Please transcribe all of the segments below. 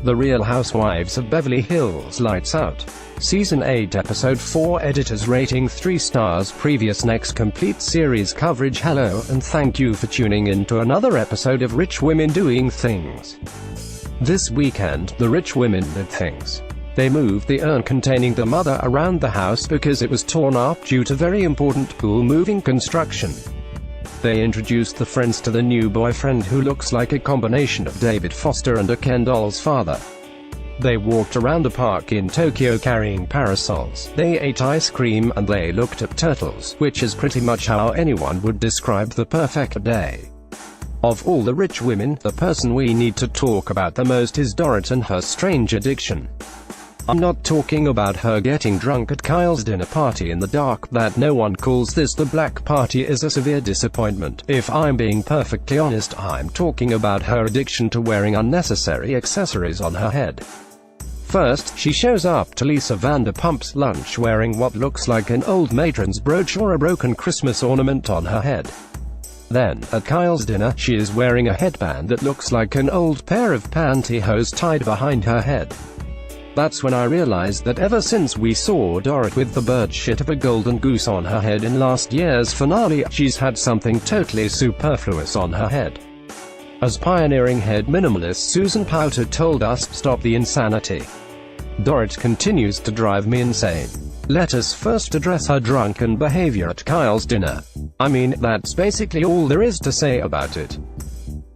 The Real Housewives of Beverly Hills Lights Out. Season 8 Episode 4 Editors rating 3 stars. Previous next complete series coverage. Hello, and thank you for tuning in to another episode of Rich Women Doing Things. This weekend, the rich women did things. They moved the urn containing the mother around the house because it was torn up due to very important pool moving construction. They introduced the friends to the new boyfriend who looks like a combination of David Foster and a Ken doll's father. They walked around the park in Tokyo carrying parasols, they ate ice cream, and they looked at turtles, which is pretty much how anyone would describe the perfect day. Of all the rich women, the person we need to talk about the most is Dorrit and her strange addiction. I'm not talking about her getting drunk at Kyle's dinner party in the dark. That no one calls this the black party is a severe disappointment. If I'm being perfectly honest, I'm talking about her addiction to wearing unnecessary accessories on her head. First, she shows up to Lisa Vanderpump's lunch wearing what looks like an old matron's brooch or a broken Christmas ornament on her head. Then, at Kyle's dinner, she is wearing a headband that looks like an old pair of pantyhose tied behind her head. That's when I realized that ever since we saw Dorrit with the bird shit of a golden goose on her head in last year's finale, she's had something totally superfluous on her head. As pioneering head minimalist Susan Powter told us, stop the insanity. Dorrit continues to drive me insane. Let us first address her drunken behavior at Kyle's dinner. I mean, that's basically all there is to say about it.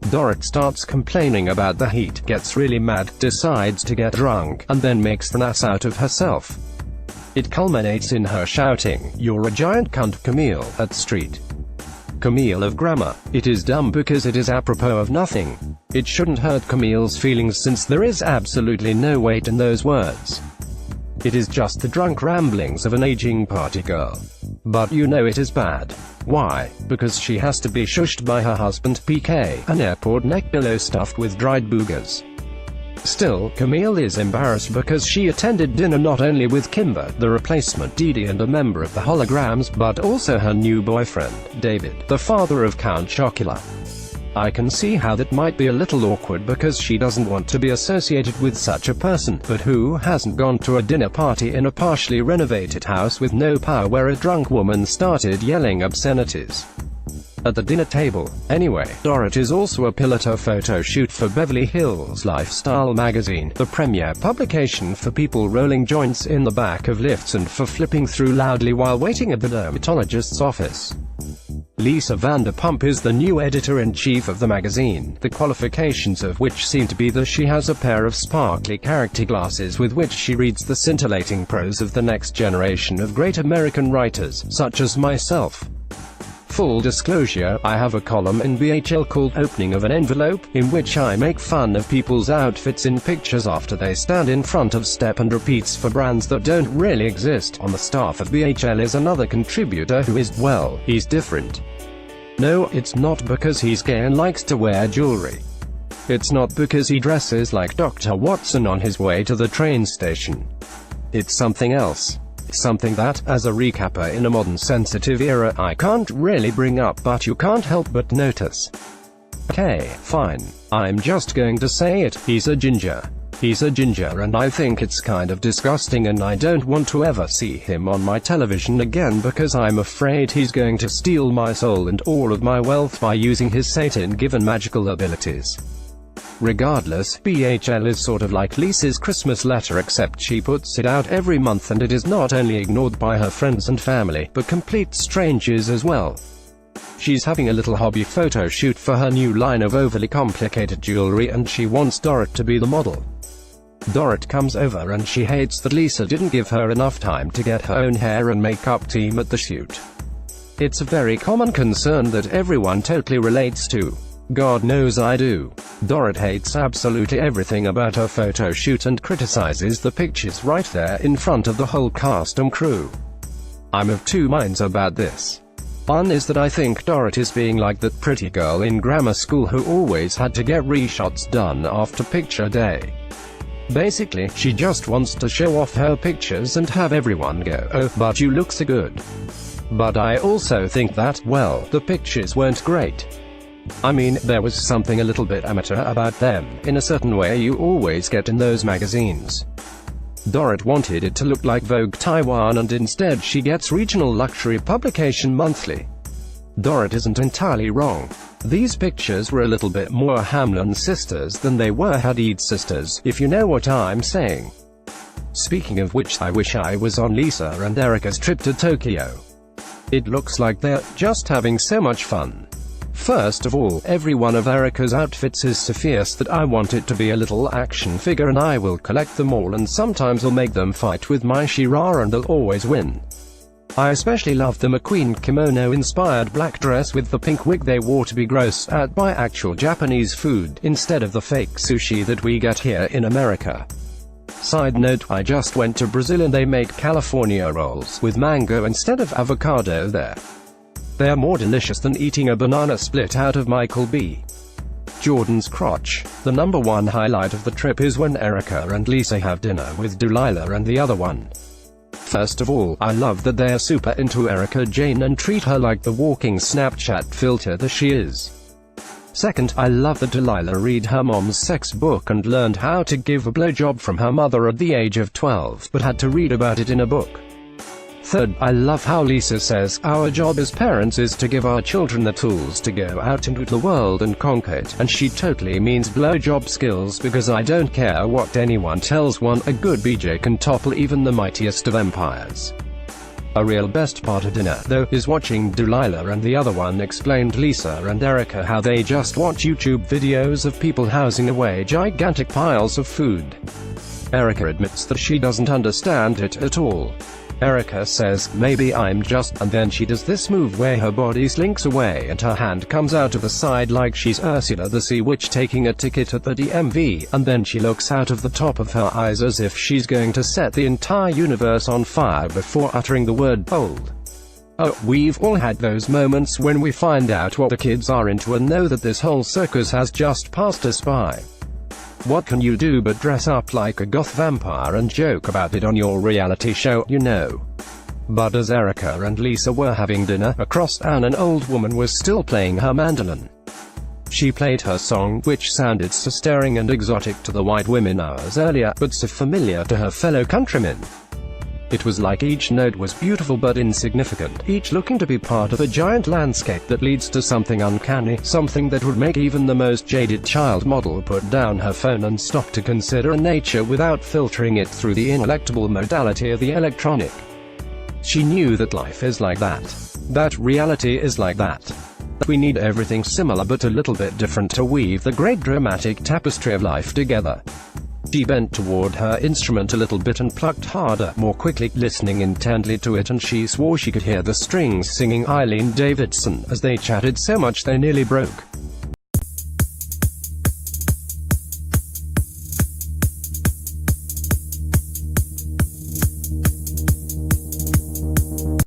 Dorrit starts complaining about the heat, gets really mad, decides to get drunk, and then makes an ass out of herself. It culminates in her shouting, "You're a giant cunt, Camille," at Street. Camille of grammar. It is dumb because it is apropos of nothing. It shouldn't hurt Camille's feelings since there is absolutely no weight in those words. It is just the drunk ramblings of an aging party girl. But you know it is bad. Why? Because she has to be shushed by her husband, PK, an airport neck pillow stuffed with dried boogers. Still, Camille is embarrassed because she attended dinner not only with Kimber, the replacement Didi and a member of the Holograms, but also her new boyfriend, David, the father of Count Chocula. I can see how that might be a little awkward because she doesn't want to be associated with such a person, but who hasn't gone to a dinner party in a partially renovated house with no power where a drunk woman started yelling obscenities at the dinner table? Anyway, Dorrit is also a piloto photo shoot for Beverly Hills Lifestyle magazine, the premier publication for people rolling joints in the back of lifts and for flipping through loudly while waiting at the dermatologist's office. Lisa Vanderpump is the new editor-in-chief of the magazine, the qualifications of which seem to be that she has a pair of sparkly character glasses with which she reads the scintillating prose of the next generation of great American writers, such as myself. Full disclosure, I have a column in BHL called Opening of an Envelope, in which I make fun of people's outfits in pictures after they stand in front of step and repeats for brands that don't really exist. On the staff of BHL is another contributor who is, well, he's different. No, it's not because he's gay and likes to wear jewelry. It's not because he dresses like Dr. Watson on his way to the train station. It's something else. Something that, as a recapper in a modern sensitive era, I can't really bring up but you can't help but notice. Okay, fine. I'm just going to say it, he's a ginger. He's a ginger and I think it's kind of disgusting and I don't want to ever see him on my television again because I'm afraid he's going to steal my soul and all of my wealth by using his Satan-given magical abilities. Regardless, BHL is sort of like Lisa's Christmas letter except she puts it out every month and it is not only ignored by her friends and family, but complete strangers as well. She's having a little hobby photo shoot for her new line of overly complicated jewelry and she wants Dorrit to be the model. Dorrit comes over and she hates that Lisa didn't give her enough time to get her own hair and makeup team at the shoot. It's a very common concern that everyone totally relates to. God knows I do. Dorrit hates absolutely everything about her photo shoot and criticizes the pictures right there in front of the whole cast and crew. I'm of two minds about this. One is that I think Dorrit is being like that pretty girl in grammar school who always had to get reshots done after picture day. Basically, she just wants to show off her pictures and have everyone go, "Oh, but you look so good." But I also think that, well, the pictures weren't great. I mean, there was something a little bit amateur about them, in a certain way you always get in those magazines. Dorrit wanted it to look like Vogue Taiwan, and instead she gets regional luxury publication monthly. Dorrit isn't entirely wrong. These pictures were a little bit more Hamlin sisters than they were Hadid sisters, if you know what I'm saying. Speaking of which, I wish I was on Lisa and Erica's trip to Tokyo. It looks like they're just having so much fun. First of all, every one of Erica's outfits is so fierce that I want it to be a little action figure, and I will collect them all, and sometimes I'll make them fight with my Shira and they'll always win. I especially love the McQueen kimono-inspired black dress with the pink wig they wore to be grossed out by actual Japanese food, instead of the fake sushi that we get here in America. Side note, I just went to Brazil and they make California rolls with mango instead of avocado there. They're more delicious than eating a banana split out of Michael B. Jordan's crotch. The #1 highlight of the trip is when Erica and Lisa have dinner with Delilah and the other one. First of all, I love that they're super into Erica Jane and treat her like the walking Snapchat filter that she is. Second, I love that Delilah read her mom's sex book and learned how to give a blowjob from her mother at the age of 12, but had to read about it in a book. Third, I love how Lisa says, our job as parents is to give our children the tools to go out into the world and conquer it, and she totally means blowjob skills, because I don't care what anyone tells one, a good BJ can topple even the mightiest of empires. A real best part of dinner, though, is watching Delilah and the other one explain to Lisa and Erica how they just watch YouTube videos of people housing away gigantic piles of food. Erica admits that she doesn't understand it at all. Erica says, maybe I'm just, and then she does this move where her body slinks away and her hand comes out of the side like she's Ursula the Sea Witch taking a ticket at the DMV, and then she looks out of the top of her eyes as if she's going to set the entire universe on fire before uttering the word bold. Oh, we've all had those moments when we find out what the kids are into and know that this whole circus has just passed us by. What can you do but dress up like a goth vampire and joke about it on your reality show, you know? But as Erica and Lisa were having dinner, across town an old woman was still playing her mandolin. She played her song, which sounded so stirring and exotic to the white women hours earlier, but so familiar to her fellow countrymen. It was like each note was beautiful but insignificant, each looking to be part of a giant landscape that leads to something uncanny, something that would make even the most jaded child model put down her phone and stop to consider nature without filtering it through the ineluctable modality of the electronic. She knew that life is like that. That reality is like that. That we need everything similar but a little bit different to weave the great dramatic tapestry of life together. She bent toward her instrument a little bit and plucked harder, more quickly, listening intently to it, and she swore she could hear the strings singing Eileen Davidson as they chatted so much they nearly broke.